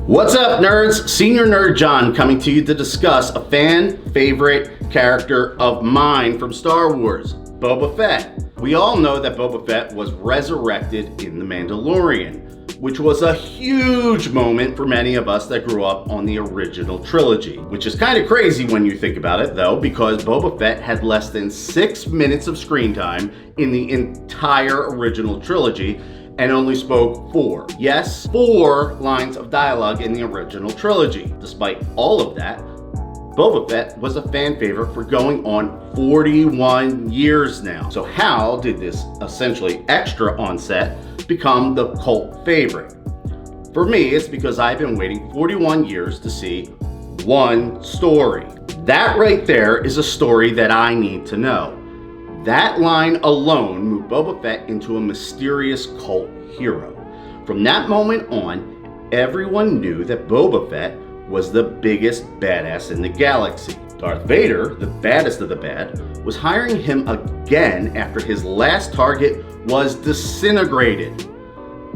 What's up, nerds? Senior Nerd John coming to you to discuss a fan favorite character of mine from Star Wars, Boba Fett. We all know that Boba Fett was resurrected in The Mandalorian, which was a huge moment for many of us that grew up on the original trilogy. Which is kind of crazy when you think about it though, because Boba Fett had less than 6 minutes of screen time in the entire original trilogy, and only spoke 4. Yes, 4 lines of dialogue in the original trilogy. Despite all of that, Boba Fett was a fan favorite for going on 41 years now. So how did this essentially extra on set become the cult favorite? For me, it's because I've been waiting 41 years to see one story. That right there is a story that I need to know. That line alone moved Boba Fett into a mysterious cult hero. From that moment on, everyone knew that Boba Fett was the biggest badass in the galaxy. Darth Vader, the baddest of the bad, was hiring him again after his last target was disintegrated.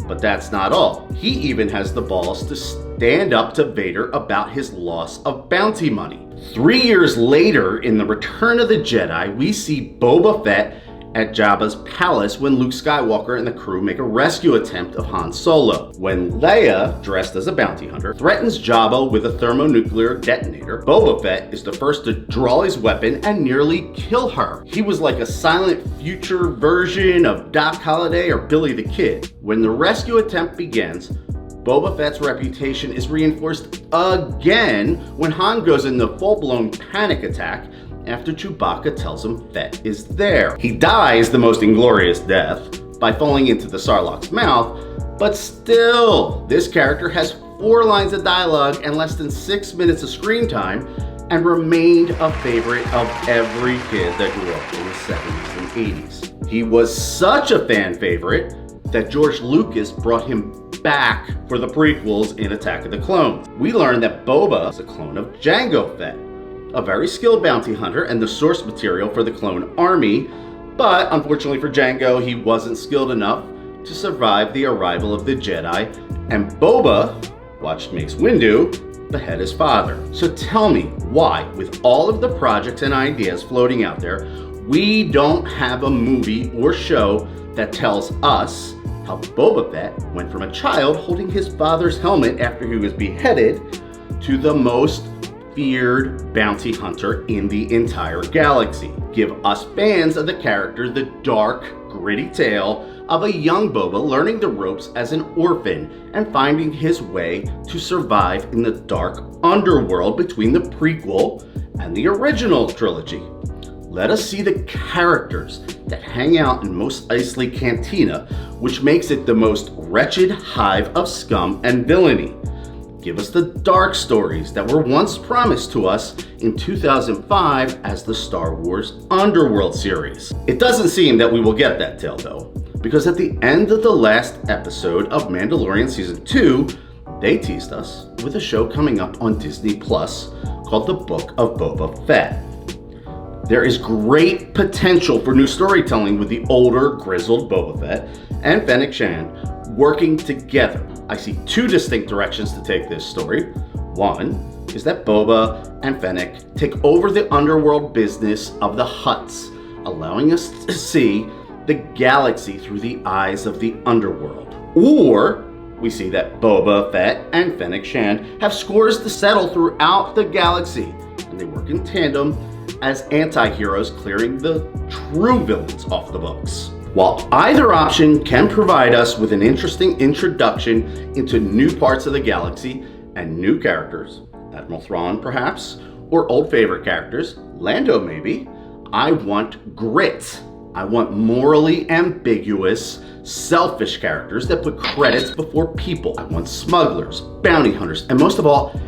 But that's not all. He even has the balls to stand up to Vader about his loss of bounty money. 3 years later, in the Return of the Jedi, we see Boba Fett at Jabba's palace when Luke Skywalker and the crew make a rescue attempt of Han Solo. When Leia, dressed as a bounty hunter, threatens Jabba with a thermonuclear detonator, Boba Fett is the first to draw his weapon and nearly kill her. He was like a silent future version of Doc Holliday or Billy the Kid. When the rescue attempt begins, Boba Fett's reputation is reinforced again when Han goes into full-blown panic attack after Chewbacca tells him Fett is there. He dies the most inglorious death by falling into the Sarlacc's mouth, but still, this character has 4 lines of dialogue and less than 6 minutes of screen time and remained a favorite of every kid that grew up in the 70s and 80s. He was such a fan favorite that George Lucas brought him back for the prequels in Attack of the Clones. We learned that Boba is a clone of Jango Fett, a very skilled bounty hunter and the source material for the clone army, but unfortunately for Jango, he wasn't skilled enough to survive the arrival of the Jedi, and Boba watched Mace Windu behead his father. So tell me why, with all of the projects and ideas floating out there, we don't have a movie or show that tells us how Boba Fett went from a child holding his father's helmet after he was beheaded to the most feared bounty hunter in the entire galaxy. Give us fans of the character the dark, gritty tale of a young Boba learning the ropes as an orphan and finding his way to survive in the dark underworld between the prequel and the original trilogy. Let us see the characters that hang out in Mos Eisley Cantina, which makes it the most wretched hive of scum and villainy. Give us the dark stories that were once promised to us in 2005 as the Star Wars Underworld series. It doesn't seem that we will get that tale though, because at the end of the last episode of Mandalorian Season 2, they teased us with a show coming up on Disney Plus called The Book of Boba Fett. There is great potential for new storytelling with the older, grizzled Boba Fett and Fennec Shand working together. I see 2 distinct directions to take this story. One is that Boba and Fennec take over the underworld business of the Hutts, allowing us to see the galaxy through the eyes of the underworld. Or we see that Boba Fett and Fennec Shand have scores to settle throughout the galaxy, and they work in tandem as anti-heroes, clearing the true villains off the books. While either option can provide us with an interesting introduction into new parts of the galaxy and new characters, Admiral Thrawn perhaps, or old favorite characters, Lando maybe, I want grit. I want morally ambiguous, selfish characters that put credits before people. I want smugglers, bounty hunters, and most of all,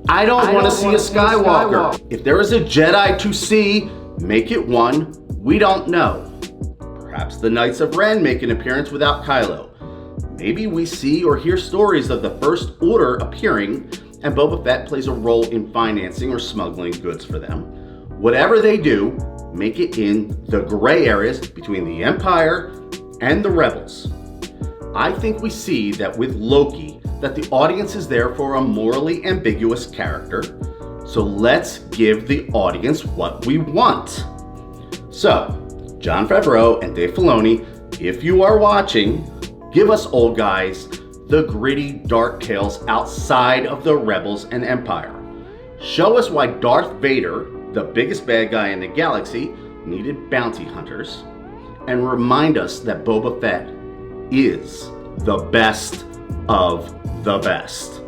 I don't want to see a Skywalker. If there is a Jedi to see, make it one we don't know. Perhaps the Knights of Ren make an appearance without Kylo. Maybe we see or hear stories of the First Order appearing and Boba Fett plays a role in financing or smuggling goods for them. Whatever they do, make it in the gray areas between the Empire and the Rebels. I think we see that with Loki, that the audience is there for a morally ambiguous character, so let's give the audience what we want. So, Jon Favreau and Dave Filoni, if you are watching, give us old guys the gritty, dark tales outside of the Rebels and Empire. Show us why Darth Vader, the biggest bad guy in the galaxy, needed bounty hunters, and remind us that Boba Fett is the best of the best.